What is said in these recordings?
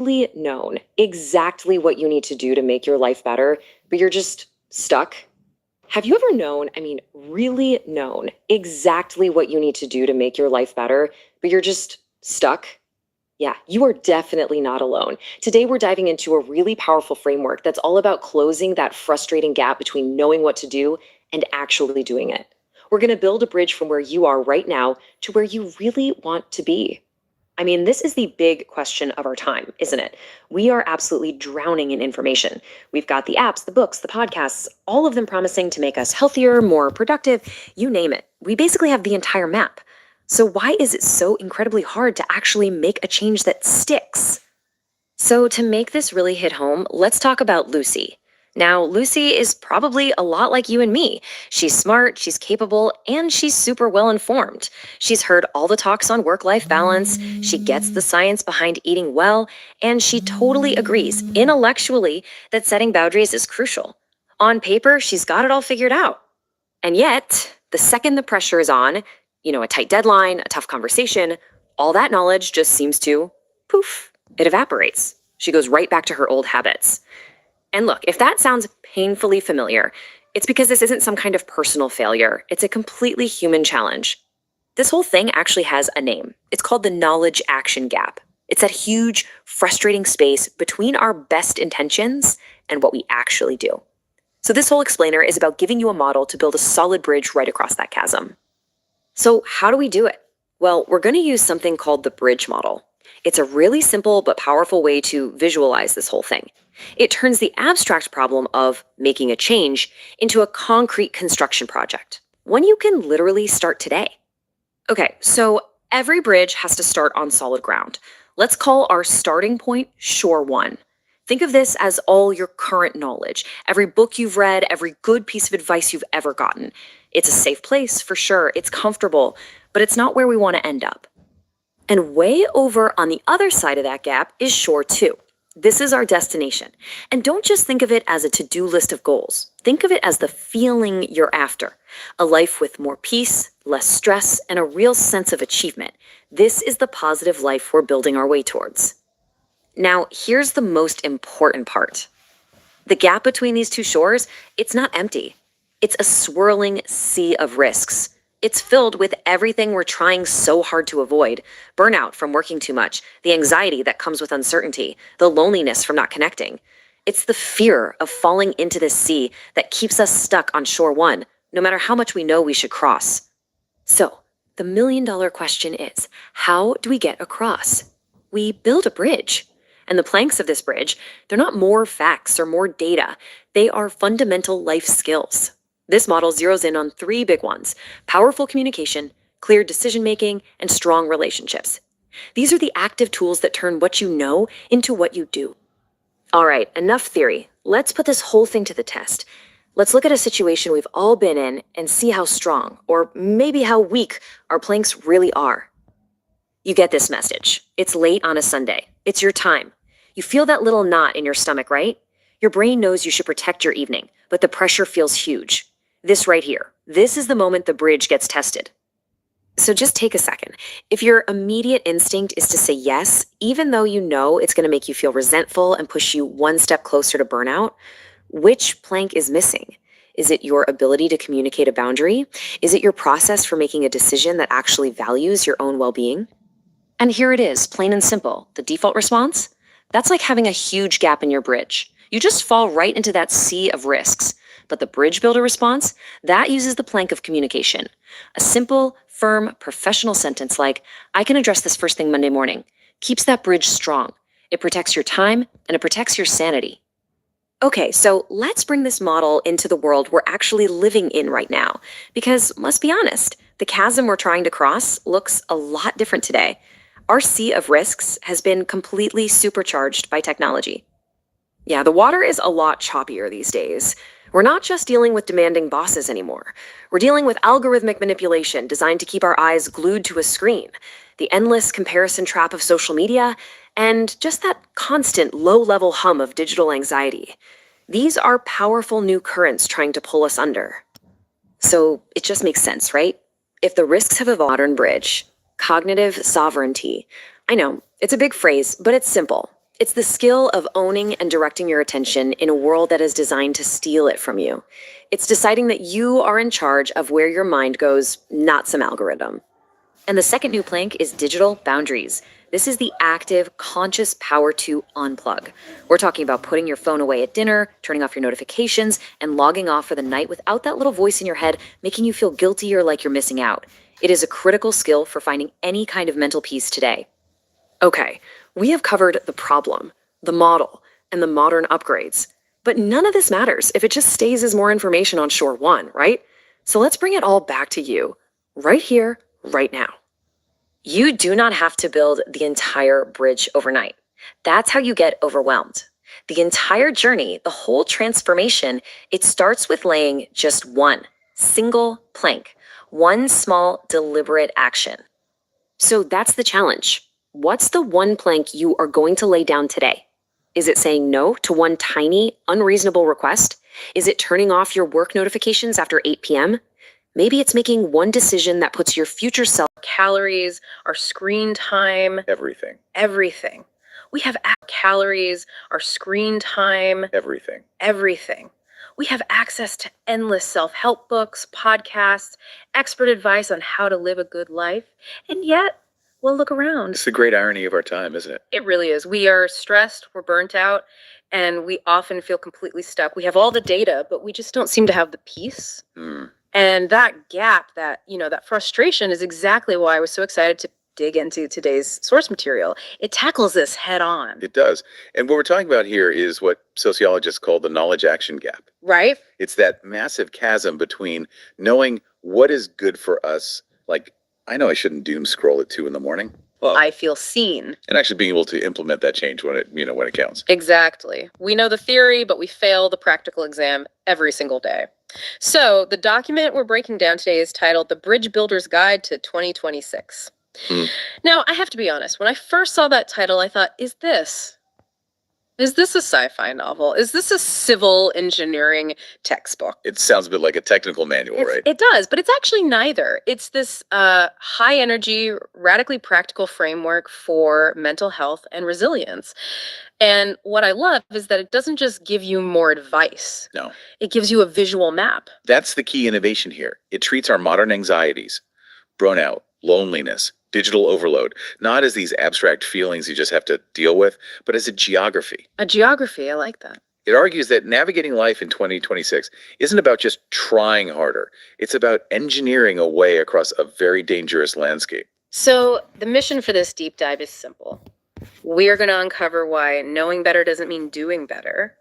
Really known exactly what you need to do to make your life better, but you're just stuck? Have you ever known, really known exactly what you need to do to make your life better, but you're just stuck? Yeah, you are definitely not alone. Today, we're diving into a really powerful framework that's all about closing that frustrating gap between knowing what to do and actually doing it. We're going to build a bridge from where you are right now to where you really want to be. This is the big question of our time, isn't it? We are absolutely drowning in information. We've got the apps, the books, the podcasts, all of them promising to make us healthier, more productive, you name it. We basically have the entire map. So why is it so incredibly hard to actually make a change that sticks? So to make this really hit home, let's talk about Lucy. Now, Lucy is probably a lot like you and me. She's smart, she's capable, and she's super well informed. She's heard all the talks on work-life balance, she gets the science behind eating well, and she totally agrees, intellectually, that setting boundaries is crucial. On paper, she's got it all figured out. And yet, the second the pressure is on, a tight deadline, a tough conversation, all that knowledge just seems to, poof, it evaporates. She goes right back to her old habits. And look, if that sounds painfully familiar, it's because this isn't some kind of personal failure. It's a completely human challenge. This whole thing actually has a name. It's called the knowledge action gap. It's that huge, frustrating space between our best intentions and what we actually do. So this whole explainer is about giving you a model to build a solid bridge right across that chasm. So how do we do it? Well, we're going to use something called the bridge model. It's a really simple but powerful way to visualize this whole thing. It turns the abstract problem of making a change into a concrete construction project, one you can literally start today. Okay, so every bridge has to start on solid ground. Let's call our starting point Shore 1. Think of this as all your current knowledge, every book you've read, every good piece of advice you've ever gotten. It's a safe place, for sure, it's comfortable, but it's not where we want to end up. And way over on the other side of that gap is Shore 2. This is our destination. And don't just think of it as a to-do list of goals. Think of it as the feeling you're after. A life with more peace, less stress, and a real sense of achievement. This is the positive life we're building our way towards. Now, here's the most important part. The gap between these two shores, it's not empty. It's a swirling sea of risks. It's filled with everything we're trying so hard to avoid. Burnout from working too much, the anxiety that comes with uncertainty, the loneliness from not connecting. It's the fear of falling into this sea that keeps us stuck on Shore 1, no matter how much we know we should cross. So, the million-dollar question is, how do we get across? We build a bridge. And the planks of this bridge, they're not more facts or more data. They are fundamental life skills. This model zeroes in on 3 big ones: powerful communication, clear decision-making, and strong relationships. These are the active tools that turn what you know into what you do. All right, enough theory. Let's put this whole thing to the test. Let's look at a situation we've all been in and see how strong, or maybe how weak, our planks really are. You get this message. It's late on a Sunday. It's your time. You feel that little knot in your stomach, right? Your brain knows you should protect your evening, but the pressure feels huge. This right here, this is the moment the bridge gets tested. So just take a second. If your immediate instinct is to say yes, even though you know it's going to make you feel resentful and push you one step closer to burnout, which plank is missing? Is it your ability to communicate a boundary? Is it your process for making a decision that actually values your own well-being? And here it is, plain and simple. The default response? That's like having a huge gap in your bridge. You just fall right into that sea of risks. But the bridge builder response, that uses the plank of communication. A simple, firm, professional sentence like, I can address this first thing Monday morning, keeps that bridge strong. It protects your time and it protects your sanity. Okay, so let's bring this model into the world we're actually living in right now. Because let's be honest, the chasm we're trying to cross looks a lot different today. Our sea of risks has been completely supercharged by technology. Yeah, the water is a lot choppier these days. We're not just dealing with demanding bosses anymore. We're dealing with algorithmic manipulation designed to keep our eyes glued to a screen, the endless comparison trap of social media, and just that constant low-level hum of digital anxiety. These are powerful new currents trying to pull us under. So it just makes sense, right? If the risks have evolved, modern bridge, cognitive sovereignty. I know, it's a big phrase, but it's simple. It's the skill of owning and directing your attention in a world that is designed to steal it from you. It's deciding that you are in charge of where your mind goes, not some algorithm. And the second new plank is digital boundaries. This is the active, conscious power to unplug. We're talking about putting your phone away at dinner, turning off your notifications, and logging off for the night without that little voice in your head making you feel guilty or like you're missing out. It is a critical skill for finding any kind of mental peace today. Okay, we have covered the problem, the model, and the modern upgrades. But none of this matters if it just stays as more information on shore one, right? So let's bring it all back to you, right here, right now. You do not have to build the entire bridge overnight. That's how you get overwhelmed. The entire journey, the whole transformation, it starts with laying just one single plank, one small deliberate action. So that's the challenge. What's the one plank you are going to lay down today? Is it saying no to one tiny, unreasonable request? Is it turning off your work notifications after 8 p.m.? Maybe it's making one decision that puts your future self, calories, our screen time, everything. We have calories, our screen time, everything. We have access to endless self-help books, podcasts, expert advice on how to live a good life. And yet, well, look around. It's the great irony of our time, isn't it? It really is. We are stressed, we're burnt out, and we often feel completely stuck. We have all the data, but we just don't seem to have the peace. And that gap, that frustration is exactly why I was so excited to dig into today's source material. It tackles this head on. It does. And what we're talking about here is what sociologists call the knowledge action gap. Right? It's that massive chasm between knowing what is good for us, like I know I shouldn't doom scroll at 2 a.m. Well, I feel seen. And actually being able to implement that change when it counts. Exactly. We know the theory, but we fail the practical exam every single day. So the document we're breaking down today is titled The Bridge Builder's Guide to 2026. Now, I have to be honest. When I first saw that title, I thought, is this a sci-fi novel? Is this a civil engineering textbook? It sounds a bit like a technical manual, right? It does, but it's actually neither. It's this high energy, radically practical framework for mental health and resilience. And what I love is that it doesn't just give you more advice. No. It gives you a visual map. That's the key innovation here. It treats our modern anxieties, burnout, loneliness, digital overload, not as these abstract feelings you just have to deal with, but as a geography. A geography, I like that. It argues that navigating life in 2026 isn't about just trying harder. It's about engineering a way across a very dangerous landscape. So the mission for this deep dive is simple. We are going to uncover why knowing better doesn't mean doing better.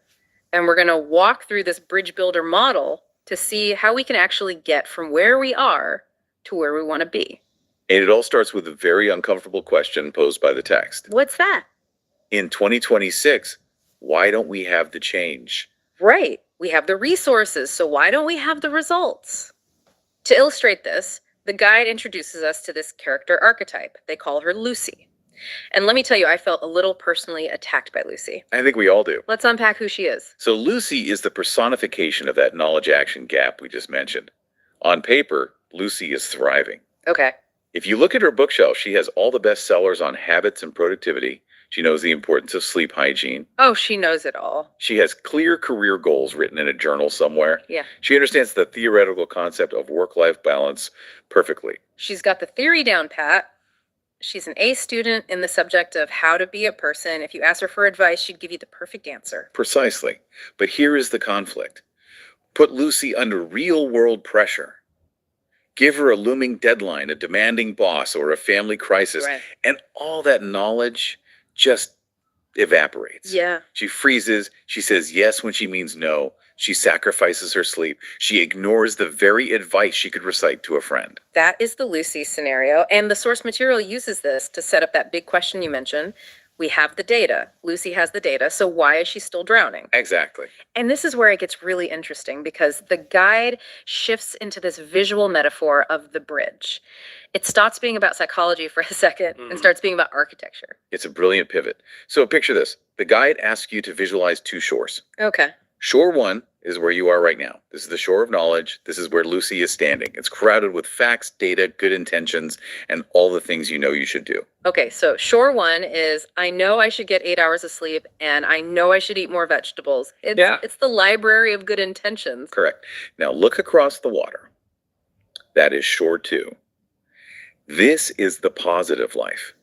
And we're going to walk through this bridge builder model to see how we can actually get from where we are to where we want to be. And it all starts with a very uncomfortable question posed by the text. What's that? In 2026, why don't we have the change? Right. We have the resources, so why don't we have the results? To illustrate this, the guide introduces us to this character archetype. They call her Lucy. And let me tell you, I felt a little personally attacked by Lucy. I think we all do. Let's unpack who she is. So Lucy is the personification of that knowledge action gap we just mentioned. On paper, Lucy is thriving. Okay. If you look at her bookshelf, she has all the best sellers on habits and productivity. She knows the importance of sleep hygiene. Oh, she knows it all. She has clear career goals written in a journal somewhere. Yeah. She understands the theoretical concept of work-life balance perfectly. She's got the theory down pat. She's an A student in the subject of how to be a person. If you ask her for advice, she'd give you the perfect answer. Precisely. But here is the conflict. Put Lucy under real-world pressure. Give her a looming deadline, a demanding boss, or a family crisis, right, and all that knowledge just evaporates. Yeah. She freezes. She says yes when she means no. She sacrifices her sleep. She ignores the very advice she could recite to a friend. That is the Lucy scenario. And the source material uses this to set up that big question you mentioned. We have the data. Lucy has the data. So why is she still drowning? Exactly. And this is where it gets really interesting because the guide shifts into this visual metaphor of the bridge. It stops being about psychology for a second and starts being about architecture. It's a brilliant pivot. So picture this. The guide asks you to visualize two shores. Okay. Shore 1 is where you are right now. This is the shore of knowledge. This is where Lucy is standing. It's crowded with facts, data, good intentions, and all the things you know you should do. Okay, so shore 1 is I know I should get 8 hours of sleep and I know I should eat more vegetables. It's the library of good intentions. Correct. Now look across the water. That is shore 2. This is the positive life.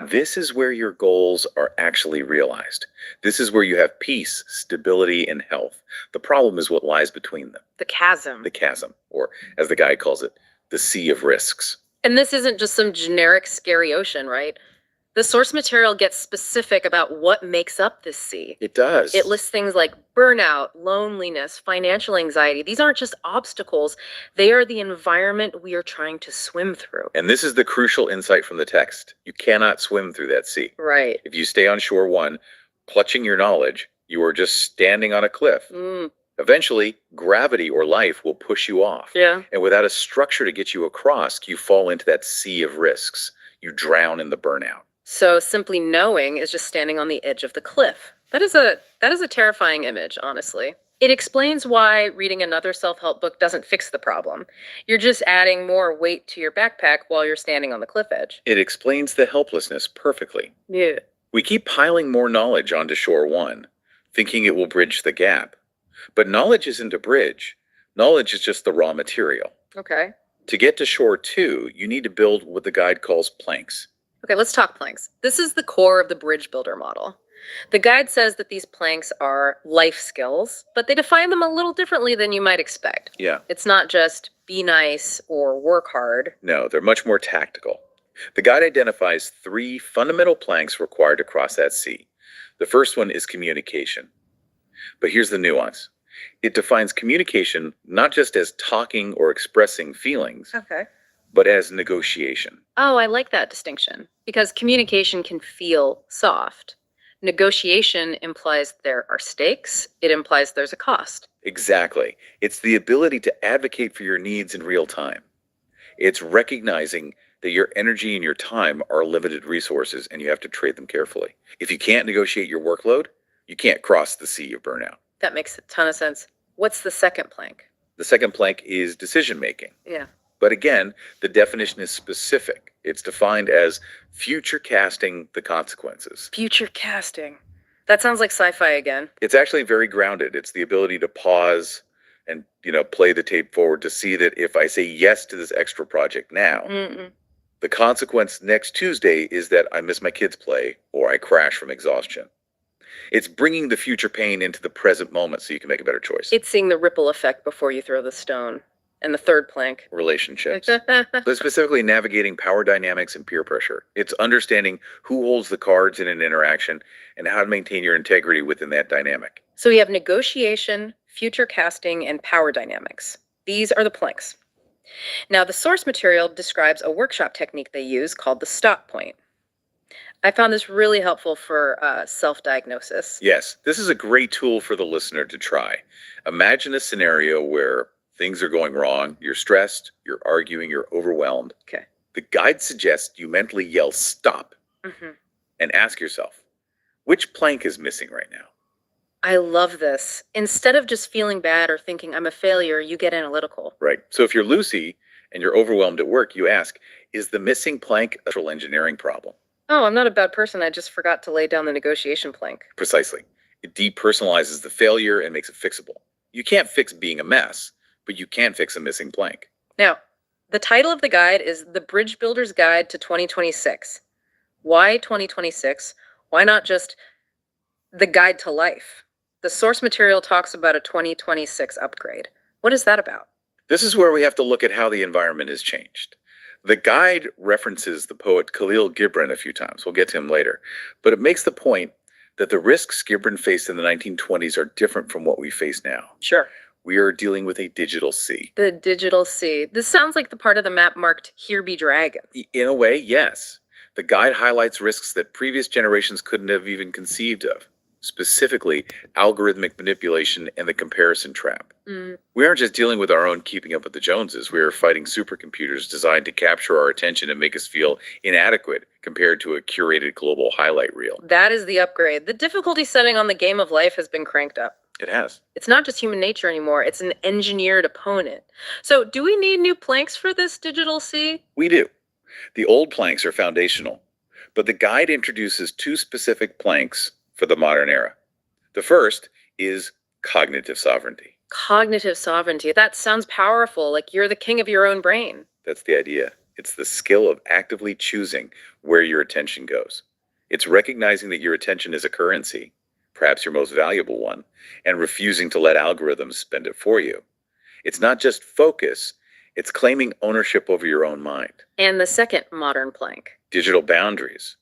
This is where your goals are actually realized. This is where you have peace, stability, and health. The problem is what lies between them. The chasm. The chasm, or as the guy calls it, the sea of risks. And this isn't just some generic scary ocean, right? The source material gets specific about what makes up this sea. It does. It lists things like burnout, loneliness, financial anxiety. These aren't just obstacles. They are the environment we are trying to swim through. And this is the crucial insight from the text. You cannot swim through that sea. Right. If you stay on shore 1, clutching your knowledge, you are just standing on a cliff. Eventually, gravity or life will push you off. Yeah. And without a structure to get you across, you fall into that sea of risks. You drown in the burnout. So simply knowing is just standing on the edge of the cliff. That is a terrifying image, honestly. It explains why reading another self-help book doesn't fix the problem. You're just adding more weight to your backpack while you're standing on the cliff edge. It explains the helplessness perfectly. Yeah. We keep piling more knowledge onto shore 1, thinking it will bridge the gap. But knowledge isn't a bridge. Knowledge is just the raw material. Okay. To get to shore 2, you need to build what the guide calls planks. Okay, let's talk planks. This is the core of the bridge builder model. The guide says that these planks are life skills, but they define them a little differently than you might expect. Yeah. It's not just be nice or work hard. No, they're much more tactical. The guide identifies 3 fundamental planks required to cross that sea. The first one is communication. But here's the nuance. It defines communication not just as talking or expressing feelings, Okay. but as negotiation. Oh, I like that distinction because communication can feel soft. Negotiation implies there are stakes. It implies there's a cost. Exactly. It's the ability to advocate for your needs in real time. It's recognizing that your energy and your time are limited resources and you have to trade them carefully. If you can't negotiate your workload, you can't cross the sea of burnout. That makes a ton of sense. What's the second plank? The second plank is decision making. Yeah. But again, the definition is specific. It's defined as future casting the consequences. Future casting. That sounds like sci-fi again. It's actually very grounded. It's the ability to pause and, play the tape forward to see that if I say yes to this extra project now, the consequence next Tuesday is that I miss my kids' play or I crash from exhaustion. It's bringing the future pain into the present moment so you can make a better choice. It's seeing the ripple effect before you throw the stone. And the third plank. Relationships. But specifically navigating power dynamics and peer pressure. It's understanding who holds the cards in an interaction and how to maintain your integrity within that dynamic. So we have negotiation, future casting, and power dynamics. These are the planks. Now, the source material describes a workshop technique they use called the stop point. I found this really helpful for self-diagnosis. Yes, this is a great tool for the listener to try. Imagine a scenario where things are going wrong, you're stressed, you're arguing, you're overwhelmed. Okay. The guide suggests you mentally yell stop and ask yourself, which plank is missing right now? I love this. Instead of just feeling bad or thinking I'm a failure, you get analytical. Right. So if you're Lucy and you're overwhelmed at work, you ask, is the missing plank a structural engineering problem? Oh, I'm not a bad person. I just forgot to lay down the negotiation plank. Precisely. It depersonalizes the failure and makes it fixable. You can't fix being a mess, but you can fix a missing plank. Now, the title of the guide is The Bridge Builder's Guide to 2026. Why 2026? Why not just the guide to life? The source material talks about a 2026 upgrade. What is that about? This is where we have to look at how the environment has changed. The guide references the poet Khalil Gibran a few times. We'll get to him later. But it makes the point that the risks Gibran faced in the 1920s are different from what we face now. Sure. We are dealing with a digital sea. The digital sea. This sounds like the part of the map marked Here Be Dragons. In a way, yes. The guide highlights risks that previous generations couldn't have even conceived of. Specifically, algorithmic manipulation and the comparison trap. We aren't just dealing with our own keeping up with the Joneses. We are fighting supercomputers designed to capture our attention and make us feel inadequate compared to a curated global highlight reel. That is the upgrade. The difficulty setting on the game of life has been cranked up. It has. It's not just human nature anymore. It's an engineered opponent. So do we need new planks for this digital sea? We do. The old planks are foundational, but the guide introduces two specific planks for the modern era. The first is cognitive sovereignty. Cognitive sovereignty. That sounds powerful, like you're the king of your own brain. That's the idea. It's the skill of actively choosing where your attention goes. It's recognizing that your attention is a currency, perhaps your most valuable one, and refusing to let algorithms spend it for you. It's not just focus, it's claiming ownership over your own mind. And the second modern plank. Digital boundaries.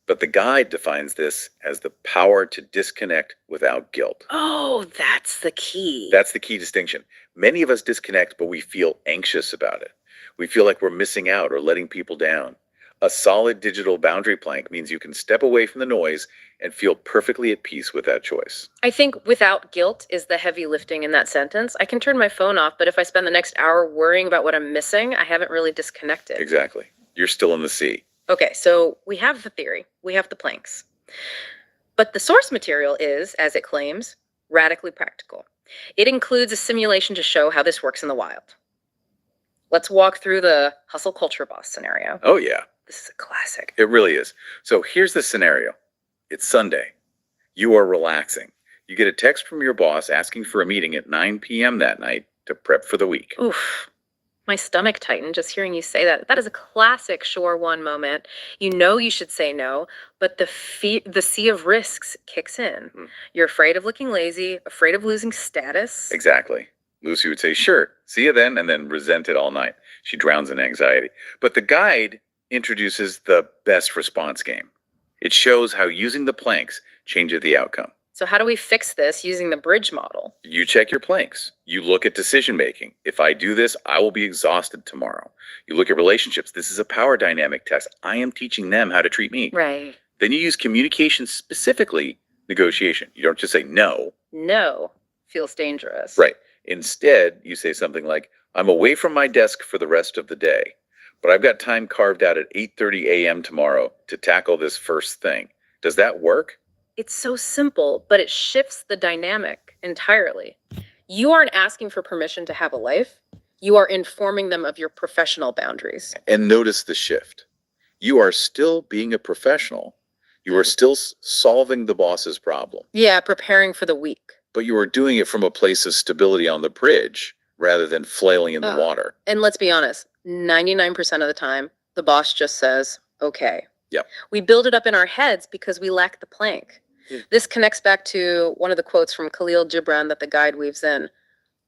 But the guide defines this as the power to disconnect without guilt. Oh, that's the key. That's the key distinction. Many of us disconnect, but we feel anxious about it. We feel like we're missing out or letting people down. A solid digital boundary plank means you can step away from the noise and feel perfectly at peace with that choice. I think without guilt is the heavy lifting in that sentence. I can turn my phone off, but if I spend the next hour worrying about what I'm missing, I haven't really disconnected. Exactly. You're still in the sea. Okay, so we have the theory, we have the planks. But the source material is, as it claims, radically practical. It includes a simulation to show how this works in the wild. Let's walk through the hustle culture boss scenario. Oh, yeah. This is a classic. It really is. So here's the scenario. It's Sunday. You are relaxing. You get a text from your boss asking for a meeting at 9 p.m. that night to prep for the week. Oof. My stomach tightened just hearing you say that. That is a classic Shore One moment. You know you should say no, but the sea of risks kicks in. You're afraid of looking lazy, afraid of losing status. Exactly. Lucy would say, sure, see you then, and then resent it all night. She drowns in anxiety. But the guide introduces the best response game. It shows how using the planks changes the outcome. So how do we fix this using the bridge model? You check your planks. You look at decision making. If I do this, I will be exhausted tomorrow. You look at relationships. This is a power dynamic test. I am teaching them how to treat me. Right. Then you use communication, specifically negotiation. You don't just say no. No feels dangerous. Right. Instead, you say something like, I'm away from my desk for the rest of the day, but I've got time carved out at 8:30 a.m. tomorrow to tackle this first thing. Does that work? It's so simple, but it shifts the dynamic entirely. You aren't asking for permission to have a life. You are informing them of your professional boundaries. And notice the shift. You are still being a professional. You are still solving the boss's problem. Yeah, preparing for the week. But you are doing it from a place of stability on the bridge rather than flailing in the water. And let's be honest, 99% of the time, the boss just says, okay. Yep. We build it up in our heads because we lack the plank. This connects back to one of the quotes from Khalil Gibran that the guide weaves in.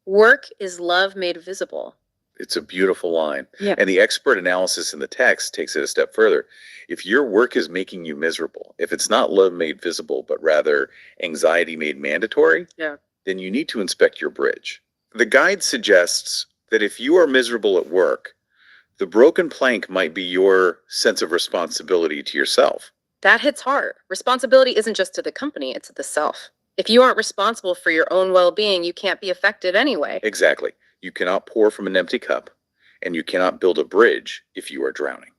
Work is love made visible. It's a beautiful line. Yeah. And the expert analysis in the text takes it a step further. If your work is making you miserable, if it's not love made visible, but rather anxiety made mandatory, then you need to inspect your bridge. The guide suggests that if you are miserable at work, the broken plank might be your sense of responsibility to yourself. That hits hard. Responsibility isn't just to the company, it's to the self. If you aren't responsible for your own well-being, you can't be effective anyway. Exactly. You cannot pour from an empty cup, and you cannot build a bridge if you are drowning.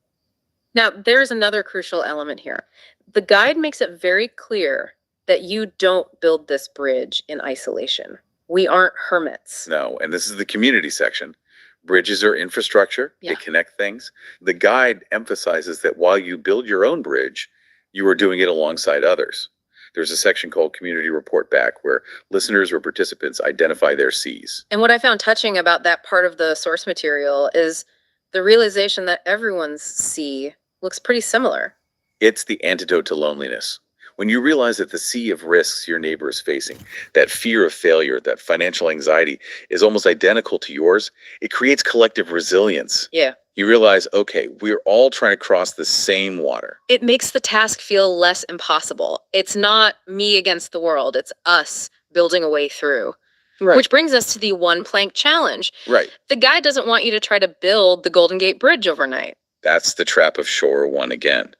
Now, there's another crucial element here. The guide makes it very clear that you don't build this bridge in isolation. We aren't hermits. No, and this is the community section. Bridges are infrastructure. Yeah. They connect things. The guide emphasizes that while you build your own bridge, you are doing it alongside others. There's a section called Community Report Back where listeners or participants identify their Cs. And what I found touching about that part of the source material is the realization that everyone's C looks pretty similar. It's the antidote to loneliness. When you realize that the sea of risks your neighbor is facing, that fear of failure, that financial anxiety is almost identical to yours, it creates collective resilience. Yeah. You realize, okay, we're all trying to cross the same water. It makes the task feel less impossible. It's not me against the world. It's us building a way through. Right. Which brings us to the one plank challenge. Right. The guide doesn't want you to try to build the Golden Gate Bridge overnight. That's the trap of Shore One again.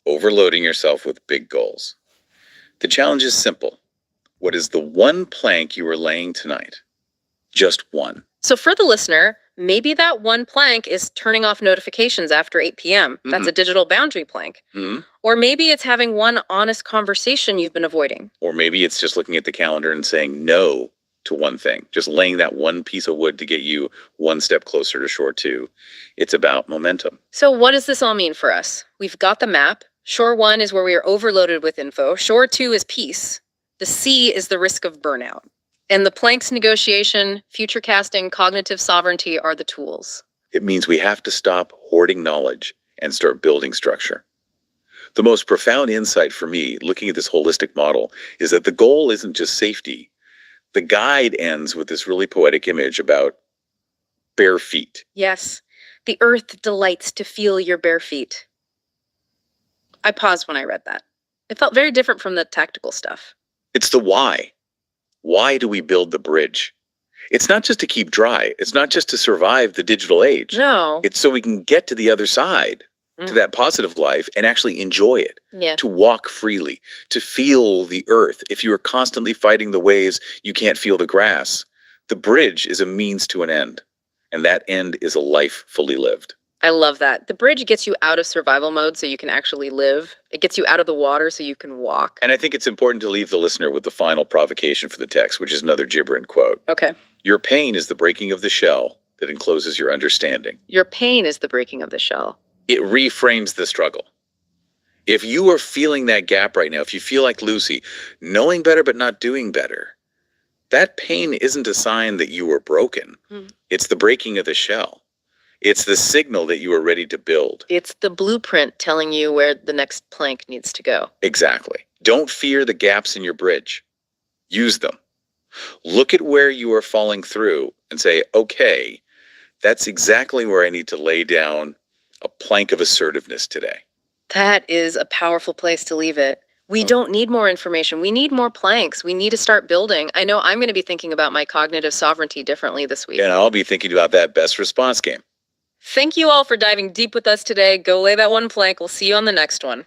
Overloading yourself with big goals. The challenge is simple. What is the one plank you are laying tonight? Just one. So for the listener, Maybe that one plank is turning off notifications after 8 p.m. That's a digital boundary plank. Mhm. Or maybe it's having one honest conversation you've been avoiding. Or maybe it's just looking at the calendar and saying no to one thing, just laying that one piece of wood to get you one step closer to shore 2. It's about momentum. So what does this all mean for us? We've got the map. Shore 1 is where we are overloaded with info. Shore 2 is peace. The C is the risk of burnout. And the planks negotiation, future casting, cognitive sovereignty are the tools. It means we have to stop hoarding knowledge and start building structure. The most profound insight for me, looking at this holistic model, is that the goal isn't just safety. The guide ends with this really poetic image about bare feet. Yes, the earth delights to feel your bare feet. I paused when I read that. It felt very different from the tactical stuff. It's the why. Why do we build the bridge? It's not just to keep dry. It's not just to survive the digital age. No. It's so we can get to the other side, to that positive life, and actually enjoy it. Yeah. To walk freely, to feel the earth. If you are constantly fighting the waves, you can't feel the grass. The bridge is a means to an end, and that end is a life fully lived. I love that. The bridge gets you out of survival mode so you can actually live. It gets you out of the water so you can walk. And I think it's important to leave the listener with the final provocation for the text, which is another gibberant quote. Okay. Your pain is the breaking of the shell that encloses your understanding. Your pain is the breaking of the shell. It reframes the struggle. If you are feeling that gap right now, if you feel like Lucy, knowing better but not doing better, that pain isn't a sign that you are broken. It's the breaking of the shell. It's the signal that you are ready to build. It's the blueprint telling you where the next plank needs to go. Exactly. Don't fear the gaps in your bridge. Use them. Look at where you are falling through and say, okay, that's exactly where I need to lay down a plank of assertiveness today. That is a powerful place to leave it. We don't need more information. We need more planks. We need to start building. I know I'm going to be thinking about my cognitive sovereignty differently this week. And I'll be thinking about that best response game. Thank you all for diving deep with us today. Go lay that one plank. We'll see you on the next one.